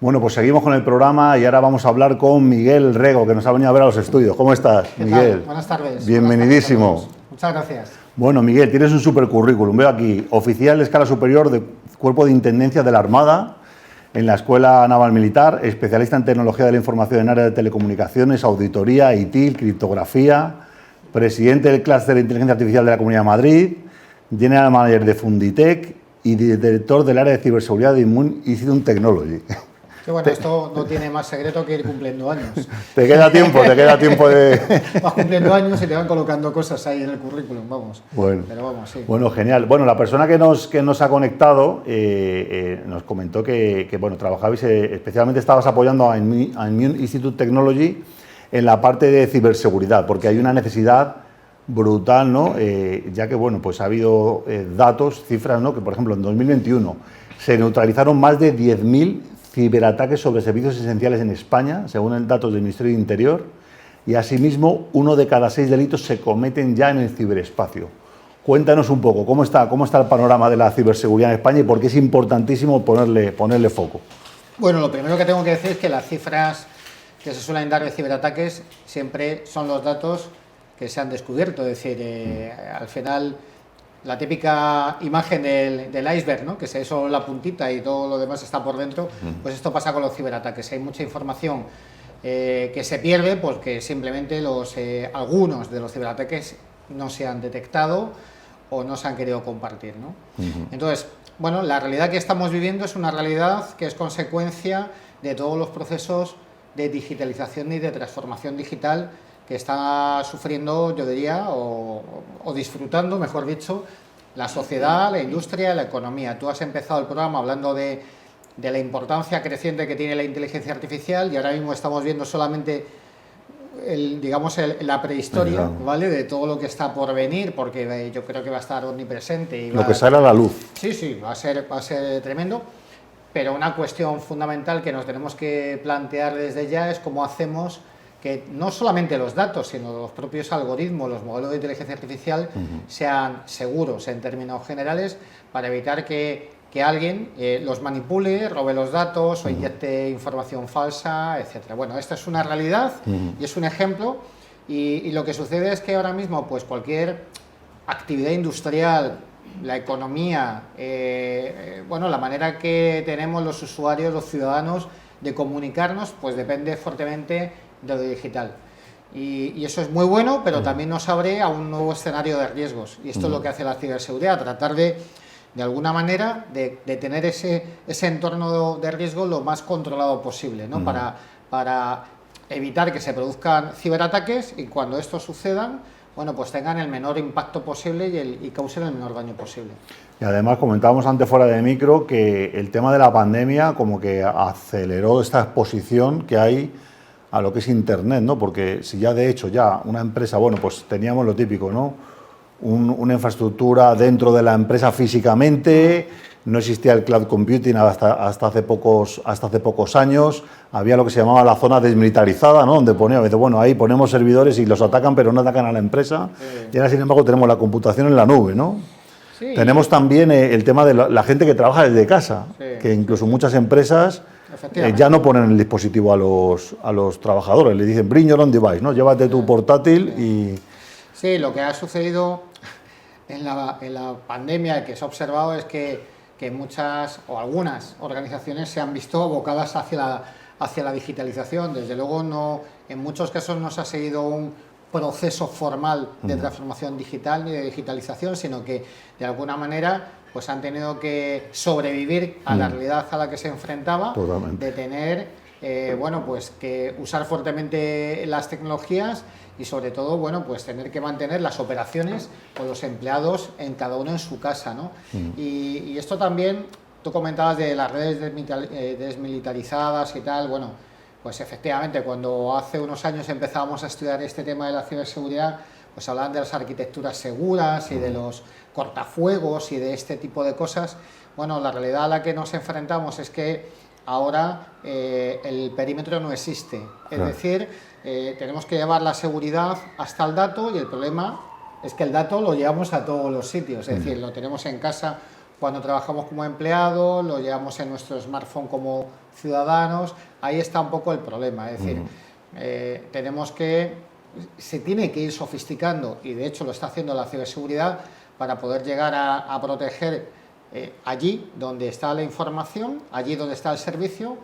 Bueno, pues seguimos con el programa y ahora vamos a hablar con Miguel Rego, que nos ha venido a ver a los estudios. ¿Cómo estás, Miguel? Buenas tardes. Bienvenidísimo. Buenas tardes. Muchas gracias. Bueno, Miguel, tienes un super currículum. Veo aquí, oficial de escala superior de Cuerpo de Intendencia de la Armada, en la Escuela Naval Militar, especialista en tecnología de la información en área de telecomunicaciones, auditoría, ITIL, criptografía, presidente del clúster de inteligencia artificial de la Comunidad de Madrid, general manager de Funditec y director del área de ciberseguridad de Immune Institute Technology. Sí, bueno, esto no tiene más secreto que ir cumpliendo años. Te queda tiempo de... Vas cumpliendo años y te van colocando cosas ahí en el currículum, vamos. Bueno, pero vamos, sí. Bueno, genial. Bueno, la persona que nos ha conectado nos comentó que bueno, trabajabais, especialmente estabas apoyando a Immune Institute Technology en la parte de ciberseguridad, porque hay una necesidad brutal, ¿no? Ya que, bueno, pues ha habido datos, cifras, ¿no? Que, por ejemplo, en 2021 se neutralizaron más de 10.000 ciberataques sobre servicios esenciales en España, según el datos del Ministerio de Interior, y asimismo 1 de cada 6 delitos se cometen ya en el ciberespacio. Cuéntanos un poco cómo está el panorama de la ciberseguridad en España y por qué es importantísimo ponerle foco. Bueno, lo primero que tengo que decir es que las cifras que se suelen dar de ciberataques siempre son los datos que se han descubierto, es decir, al final la típica imagen del iceberg, ¿no? Que se ve solo la puntita y todo lo demás está por dentro, pues esto pasa con los ciberataques. Hay mucha información que se pierde porque simplemente algunos de los ciberataques no se han detectado o no se han querido compartir, ¿no? Entonces, bueno, la realidad que estamos viviendo es una realidad que es consecuencia de todos los procesos de digitalización y de transformación digital que está sufriendo, yo diría, o disfrutando, mejor dicho, la sociedad, la industria, la economía. Tú has empezado el programa hablando de la importancia creciente que tiene la inteligencia artificial y ahora mismo estamos viendo solamente la prehistoria, ¿vale? De todo lo que está por venir, porque yo creo que va a estar omnipresente. Lo que sale a la luz. Sí, va a ser tremendo, pero una cuestión fundamental que nos tenemos que plantear desde ya es cómo hacemos que no solamente los datos, sino los propios algoritmos, los modelos de inteligencia artificial sean seguros en términos generales para evitar que alguien los manipule, robe los datos o inyecte información falsa, etcétera. Bueno, esta es una realidad y es un ejemplo y lo que sucede es que ahora mismo pues cualquier actividad industrial, la economía, bueno, la manera que tenemos los usuarios, los ciudadanos de comunicarnos, pues depende fuertemente de lo digital. Y eso es muy bueno, pero también nos abre a un nuevo escenario de riesgos. Y esto es lo que hace la ciberseguridad, tratar de alguna manera, de tener ese entorno de riesgo lo más controlado posible, ¿no? Para evitar que se produzcan ciberataques y cuando estos sucedan, bueno, pues tengan el menor impacto posible y causen el menor daño posible. Y además comentábamos antes fuera de micro que el tema de la pandemia como que aceleró esta exposición que hay a lo que es Internet, ¿no? Porque si ya de hecho ya una empresa, bueno, pues teníamos lo típico, ¿no? Una infraestructura dentro de la empresa físicamente, no existía el cloud computing hasta hace pocos años, había lo que se llamaba la zona desmilitarizada, ¿no? Donde bueno, ahí ponemos servidores y los atacan, pero no atacan a la empresa, y ahora sin embargo tenemos la computación en la nube, ¿no? Sí. Tenemos también el tema de la gente que trabaja desde casa, que incluso muchas empresas ya no ponen el dispositivo a los trabajadores, le dicen bring your own device, ¿no? Llévate tu portátil y... Sí, lo que ha sucedido en la pandemia que se ha observado es que muchas o algunas organizaciones se han visto abocadas hacia la digitalización. Desde luego en muchos casos no se ha seguido un proceso formal de transformación digital ni de digitalización, sino que de alguna manera pues han tenido que sobrevivir a la realidad a la que se enfrentaba. Totalmente. De tener bueno, pues que usar fuertemente las tecnologías y sobre todo, bueno, pues tener que mantener las operaciones con los empleados en cada uno en su casa, ¿no? Y esto también, tú comentabas de las redes desmilitarizadas y tal, bueno, pues efectivamente cuando hace unos años empezábamos a estudiar este tema de la ciberseguridad, pues hablaban de las arquitecturas seguras y de los cortafuegos y de este tipo de cosas. Bueno, la realidad a la que nos enfrentamos es que ahora el perímetro no existe, es decir, tenemos que llevar la seguridad hasta el dato y el problema es que el dato lo llevamos a todos los sitios, es decir, lo tenemos en casa cuando trabajamos como empleados, lo llevamos en nuestro smartphone como ciudadanos. Ahí está un poco el problema, es decir, se tiene que ir sofisticando, y de hecho lo está haciendo la ciberseguridad, para poder llegar a proteger allí donde está la información, allí donde está el servicio,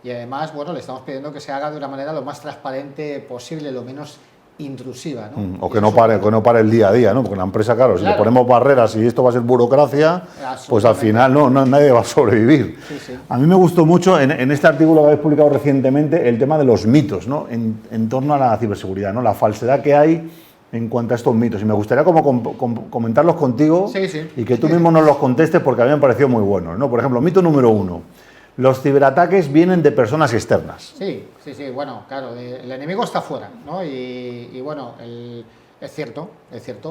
y además, bueno, le estamos pidiendo que se haga de una manera lo más transparente posible, lo menos intrusiva, ¿no? O que no pare el día a día, ¿no? Porque la empresa, claro, si le ponemos barreras y esto va a ser burocracia, pues al final nadie va a sobrevivir. Sí, sí. A mí me gustó mucho en este artículo que habéis publicado recientemente el tema de los mitos, ¿no? En torno a la ciberseguridad, ¿no? La falsedad que hay en cuanto a estos mitos. Y me gustaría comentarlos contigo, sí. Y que tú mismo nos los contestes, porque a mí me pareció muy bueno, ¿no? Por ejemplo, mito número 1. Los ciberataques vienen de personas externas. Sí, bueno, claro, el enemigo está fuera, ¿no? Y bueno, es cierto,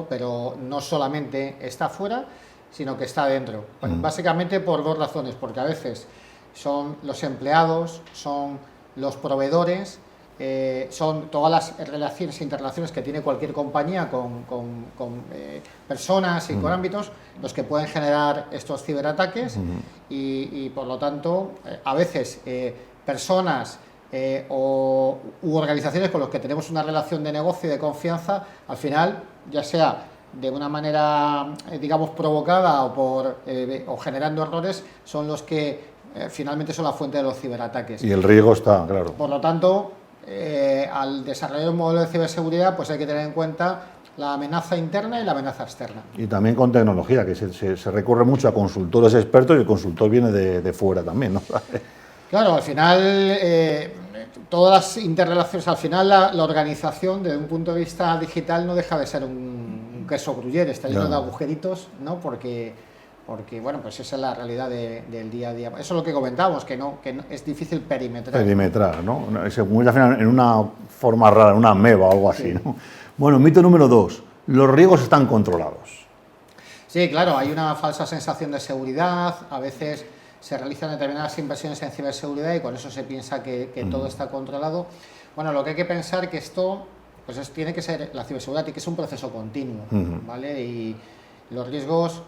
pero no solamente está fuera, sino que está dentro. Bueno, básicamente por dos razones, porque a veces son los empleados, son los proveedores, son todas las relaciones e interrelaciones que tiene cualquier compañía con personas y con ámbitos los que pueden generar estos ciberataques y por lo tanto a veces personas u organizaciones con las que tenemos una relación de negocio y de confianza, al final, ya sea de una manera digamos provocada o generando errores, son los que finalmente son la fuente de los ciberataques. Y el riesgo está, claro. Por lo tanto, al desarrollar un modelo de ciberseguridad, pues hay que tener en cuenta la amenaza interna y la amenaza externa. Y también con tecnología, que se recurre mucho a consultores expertos y el consultor viene de fuera también, ¿no? Claro, al final, todas las interrelaciones, al final la organización, desde un punto de vista digital, no deja de ser un queso gruyere, está lleno de agujeritos, ¿no? Porque bueno, pues esa es la realidad del día a día. Eso es lo que comentábamos, que no es difícil perimetrar. Perimetrar, ¿no? Se convierte al final en una forma rara, en una ameba o algo así, ¿no? Bueno, mito número 2. Los riesgos están controlados. Sí, claro, hay una falsa sensación de seguridad, a veces se realizan determinadas inversiones en ciberseguridad y con eso se piensa que todo está controlado. Bueno, lo que hay que pensar que esto, pues tiene que ser, la ciberseguridad tiene que ser un proceso continuo, ¿vale? Y los riesgos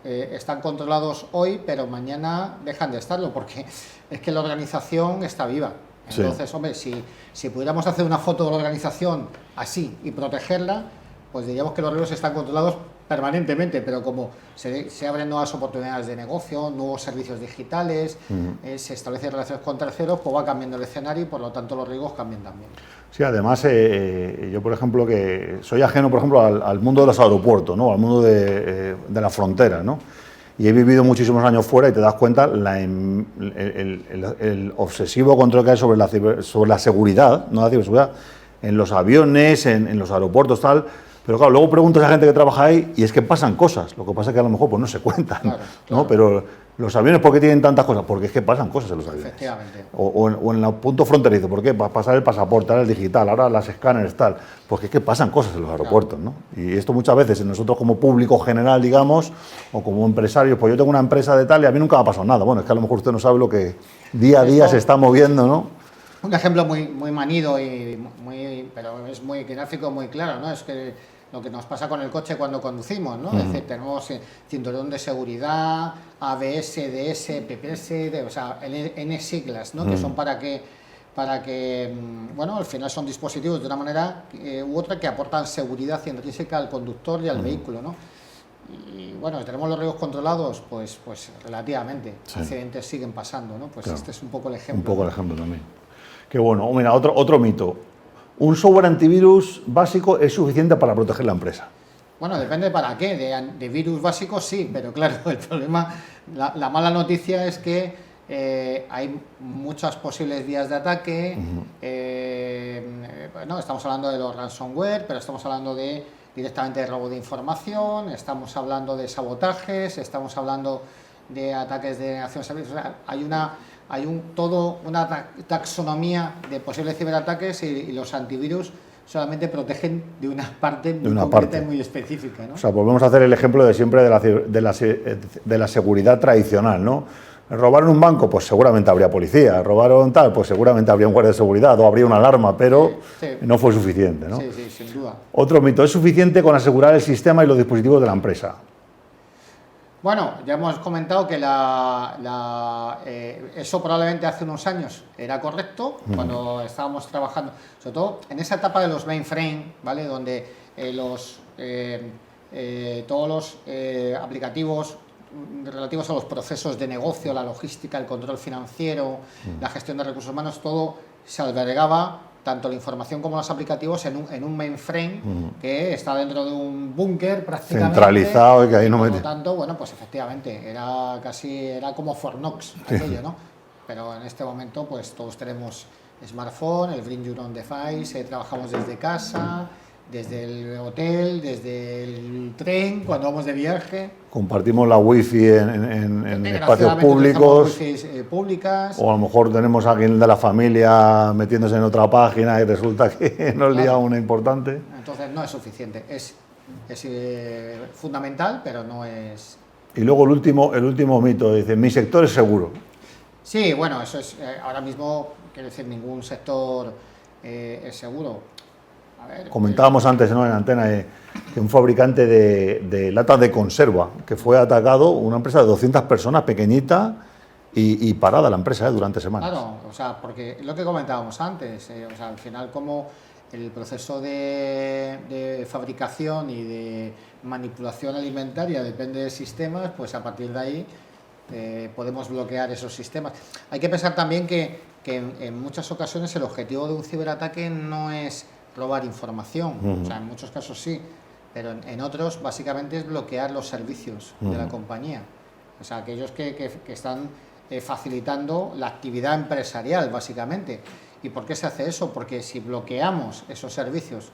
están controlados hoy, pero mañana dejan de estarlo, porque es que la organización está viva. Entonces, sí. Hombre, si pudiéramos hacer una foto de la organización así y protegerla, pues diríamos que los riesgos están controlados permanentemente, pero como se abren nuevas oportunidades de negocio, nuevos servicios digitales, se establecen relaciones con terceros, pues va cambiando el escenario y por lo tanto los riesgos cambian también. Sí, además yo, por ejemplo, que soy ajeno, por ejemplo, al mundo de los aeropuertos, ¿no? Al mundo de la frontera, ¿no? Y he vivido muchísimos años fuera y te das cuenta el obsesivo control que hay sobre la seguridad, no la ciberseguridad, en los aviones, en los aeropuertos, tal. Pero claro, luego preguntas a gente que trabaja ahí y es que pasan cosas. Lo que pasa es que a lo mejor pues no se cuentan, claro. ¿No? Pero los aviones, ¿por qué tienen tantas cosas? Porque es que pasan cosas en los aviones. Efectivamente. O en el punto fronterizo, ¿por qué? Para pasar el pasaporte, ahora el digital, ahora las escáneres, tal. Porque es que pasan cosas en los aeropuertos, claro. ¿No? Y esto muchas veces nosotros como público general, digamos, o como empresarios, pues yo tengo una empresa de tal y a mí nunca me ha pasado nada. Bueno, es que a lo mejor usted no sabe lo que día a día se está moviendo, ¿no? Un ejemplo muy manido, pero es muy gráfico, muy claro, ¿no? Es que lo que nos pasa con el coche cuando conducimos, ¿no? Es decir, tenemos cinturón de seguridad, ABS, DS, PPS, o sea, N siglas, ¿no? Que son para que, bueno, al final son dispositivos de una manera u otra que aportan seguridad intrínseca al conductor y al vehículo, ¿no? Y bueno, tenemos los riesgos controlados, pues relativamente. Sí. Accidentes siguen pasando, ¿no? Pues claro. Este es un poco el ejemplo. Un poco el ejemplo también. Qué bueno. Mira, otro mito. ¿Un software antivirus básico es suficiente para proteger la empresa? Bueno, depende para qué. De virus básicos sí, pero claro, el problema, la mala noticia es que hay muchas posibles vías de ataque. Bueno, estamos hablando de los ransomware, pero estamos hablando directamente de robo de información, estamos hablando de sabotajes, estamos hablando de ataques de acciones de servicios. O sea, hay una taxonomía de posibles ciberataques y los antivirus solamente protegen de una parte muy concreta y muy específica, ¿no? O sea, volvemos a hacer el ejemplo de siempre de la seguridad tradicional, ¿no? ¿Robaron un banco? Pues seguramente habría policía. ¿Robaron tal? Pues seguramente habría un guardia de seguridad o habría una alarma, pero sí. No fue suficiente, ¿no? Sí, sin duda. Otro mito, ¿es suficiente con asegurar el sistema y los dispositivos de la empresa? Bueno, ya hemos comentado que eso probablemente hace unos años era correcto, cuando estábamos trabajando, sobre todo en esa etapa de los mainframe, ¿vale? Donde todos los aplicativos relativos a los procesos de negocio, la logística, el control financiero, la gestión de recursos humanos, todo se albergaba, tanto la información como los aplicativos, en un mainframe que está dentro de un búnker prácticamente. Centralizado y que ahí no por mete. lo tanto, bueno, pues efectivamente, era como Fornox, aquello, ¿no? Pero en este momento, pues todos tenemos smartphone, el Bring Your Own Device, trabajamos desde casa, desde el hotel, desde el tren, cuando vamos de viaje. Compartimos la wifi en espacios públicos. Públicas. O a lo mejor tenemos a alguien de la familia metiéndose en otra página y resulta que nos lía una importante. Entonces no es suficiente. Es fundamental, pero no es... Y luego el último mito, dice, mi sector es seguro. Sí, bueno, eso es, ahora mismo, quiero decir, ningún sector es seguro. A ver, Comentábamos antes, ¿no?, en antena, que un fabricante de latas de conserva, que fue atacado, una empresa de 200 personas, pequeñita, y parada la empresa durante semanas. Claro, o sea, porque lo que comentábamos antes, o sea, al final como el proceso de fabricación y de manipulación alimentaria depende de sistemas, pues a partir de ahí podemos bloquear esos sistemas. Hay que pensar también que en muchas ocasiones el objetivo de un ciberataque no es robar información, o sea, en muchos casos sí, pero en otros básicamente es bloquear los servicios de la compañía, o sea, aquellos que están facilitando la actividad empresarial, básicamente. ¿Y por qué se hace eso? Porque si bloqueamos esos servicios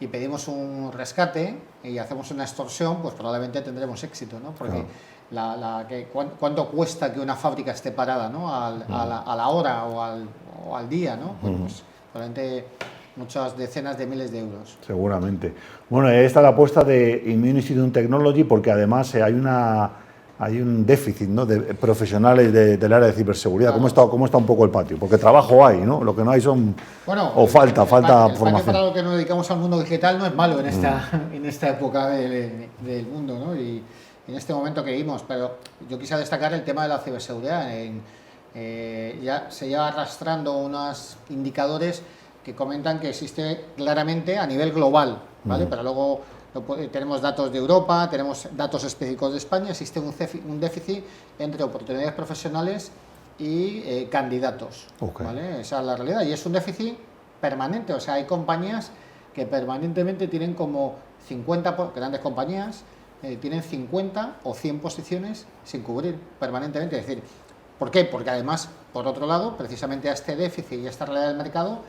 y pedimos un rescate y hacemos una extorsión, pues probablemente tendremos éxito, ¿no? Porque ¿cuánto cuesta que una fábrica esté parada, ¿no?, a la hora o al día, ¿no? Pues probablemente muchas decenas de miles de euros. Seguramente. Bueno, ahí está la apuesta de Immune Institute Technology, porque además hay un déficit, ¿no?, de profesionales del área de ciberseguridad. Claro. ¿Cómo está un poco el patio? Porque trabajo hay, ¿no? Lo que no hay son... Bueno, falta el patio formación. para lo que nos dedicamos al mundo digital no es malo en esta época del mundo, ¿no? Y en este momento que vivimos, pero yo quisiera destacar el tema de la ciberseguridad. Ya se lleva arrastrando unos indicadores que comentan que existe claramente a nivel global, ¿vale? Pero luego tenemos datos de Europa, tenemos datos específicos de España, existe un déficit entre oportunidades profesionales y candidatos, ¿vale? Esa es la realidad y es un déficit permanente, o sea, hay compañías que permanentemente tienen como 50, grandes compañías, tienen 50 o 100 posiciones sin cubrir permanentemente, es decir, ¿por qué? Porque además, por otro lado, precisamente a este déficit y a esta realidad del mercado,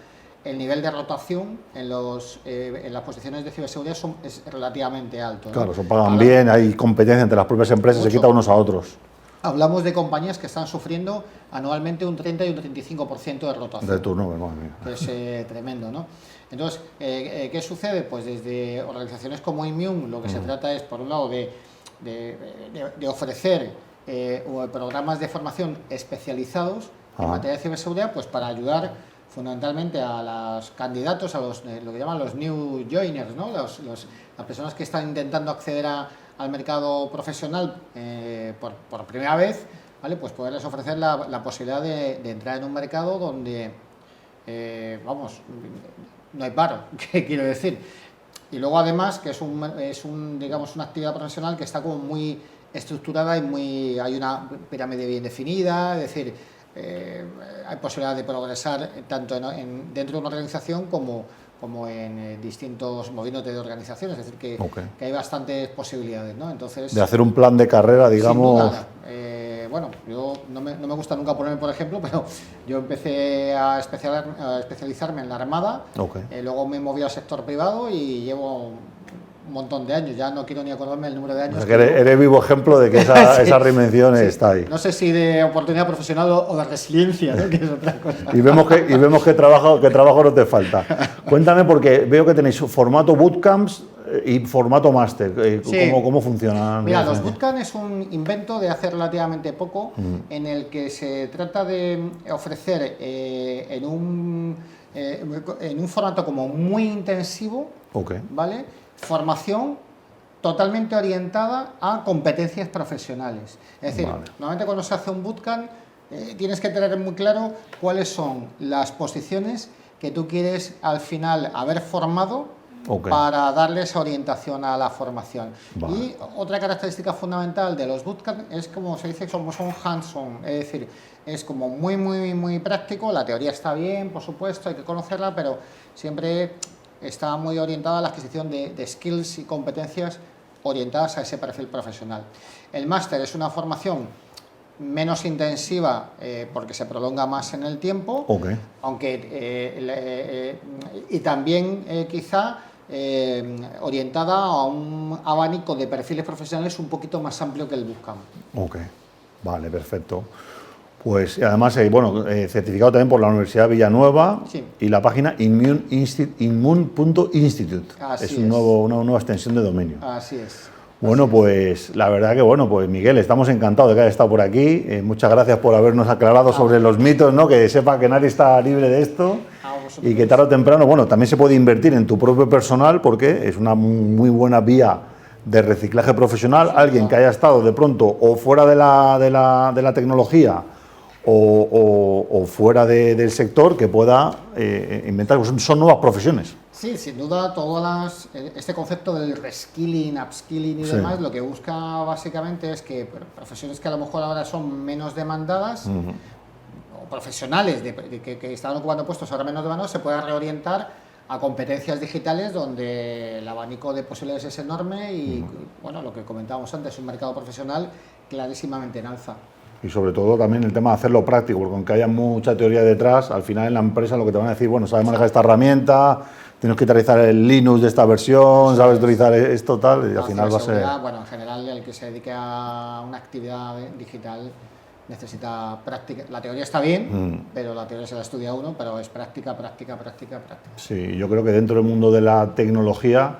el nivel de rotación en las posiciones de ciberseguridad es relativamente alto, ¿no? Claro, se pagan bien, hay competencia entre las propias empresas, se quita unos a otros. Hablamos de compañías que están sufriendo anualmente un 30 y un 35% de rotación. De turnover, madre mía. Que es tremendo, ¿no? Entonces, ¿qué sucede? Pues desde organizaciones como Immune lo que se trata es, por un lado, de ofrecer programas de formación especializados en materia de ciberseguridad, pues para ayudar fundamentalmente a los candidatos, a lo que llaman los new joiners, ¿no? Las personas que están intentando acceder al mercado profesional por primera vez, ¿vale? Pues poderles ofrecer la posibilidad de entrar en un mercado donde, no hay paro, ¿qué quiero decir? Y luego además que digamos, una actividad profesional que está como muy estructurada y hay una pirámide bien definida, es decir, hay posibilidad de progresar tanto dentro de una organización como en distintos moviéndote de organizaciones, es decir, que hay bastantes posibilidades, ¿no? Entonces, de hacer un plan de carrera, digamos. Sin duda, bueno, yo no me gusta nunca ponerme por ejemplo, pero yo empecé a especializarme en la Armada, luego me moví al sector privado y llevo un montón de años, ya no quiero ni acordarme el número de años. O sea, que eres vivo ejemplo de que esa reinvención está ahí. No sé si de oportunidad profesional o de resiliencia, ¿no? Que es otra cosa. Y vemos que trabajo no te falta. Cuéntame, porque veo que tenéis formato bootcamps y formato máster. ¿Cómo funcionan? Mira, los bootcamps es un invento de hace relativamente poco, en el que se trata de ofrecer en un formato como muy intensivo, ¿vale? Formación totalmente orientada a competencias profesionales. Es decir, Vale. normalmente cuando se hace un bootcamp tienes que tener muy claro cuáles son las posiciones que tú quieres al final haber formado para darle esa orientación a la formación. Vale. Y otra característica fundamental de los bootcamps es, como se dice, como son hands-on, es decir, es como muy práctico. La teoría está bien, por supuesto, hay que conocerla, pero siempre está muy orientada a la adquisición de skills y competencias orientadas a ese perfil profesional. El máster es una formación menos intensiva porque se prolonga más en el tiempo, aunque y también quizá orientada a un abanico de perfiles profesionales un poquito más amplio que el bootcamp. Ok, vale, perfecto. Pues además, certificado también por la Universidad de Villanueva, sí, y la página immune.institute. Es una nueva extensión de dominio. Así es. Bueno, pues la verdad que pues Miguel, estamos encantados de que hayas estado por aquí. Muchas gracias por habernos aclarado sobre los mitos, ¿no? Que sepa que nadie está libre de esto y que tarde o temprano, también se puede invertir en tu propio personal porque es una muy buena vía de reciclaje profesional. Alguien que haya estado de pronto o fuera de la tecnología o fuera del sector que pueda inventar, son nuevas profesiones. Sí, sin duda, este concepto del reskilling, upskilling y demás, lo que busca básicamente es que profesiones que a lo mejor ahora son menos demandadas, o profesionales que están ocupando puestos ahora menos demandados, se puedan reorientar a competencias digitales donde el abanico de posibilidades es enorme y, lo que comentábamos antes, un mercado profesional clarísimamente en alza. Y sobre todo también el tema de hacerlo práctico, porque aunque haya mucha teoría detrás, al final en la empresa lo que te van a decir, sabes manejar esta herramienta, tienes que utilizar el Linux de esta versión, sabes utilizar esto, tal, y al final va a ser... Bueno, en general el que se dedique a una actividad digital necesita práctica. La teoría está bien, pero la teoría se la estudia uno, pero es práctica. Sí, yo creo que dentro del mundo de la tecnología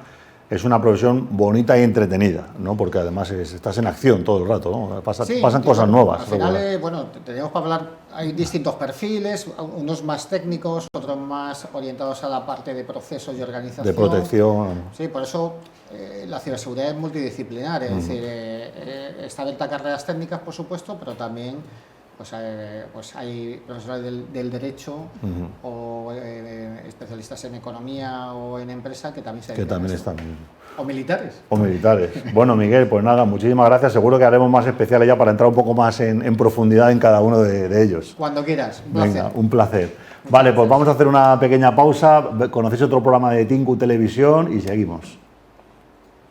es una profesión bonita y entretenida, ¿no? Porque además estás en acción todo el rato, ¿no? Pasan cosas nuevas. Al final, tenemos para hablar, hay distintos perfiles, unos más técnicos, otros más orientados a la parte de procesos y organización. De protección. Sí, por eso la ciberseguridad es multidisciplinar, es decir, está abierta a carreras técnicas, por supuesto, pero también hay profesionales del derecho o especialistas en economía o en empresa que también se dedican. Que también están bien. O militares. Bueno, Miguel, pues nada, muchísimas gracias. Seguro que haremos más especiales ya para entrar un poco más en profundidad en cada uno de ellos. Cuando quieras, un placer. Venga, un placer. Vale, pues vamos a hacer una pequeña pausa. Conocéis otro programa de Tinku Televisión y seguimos.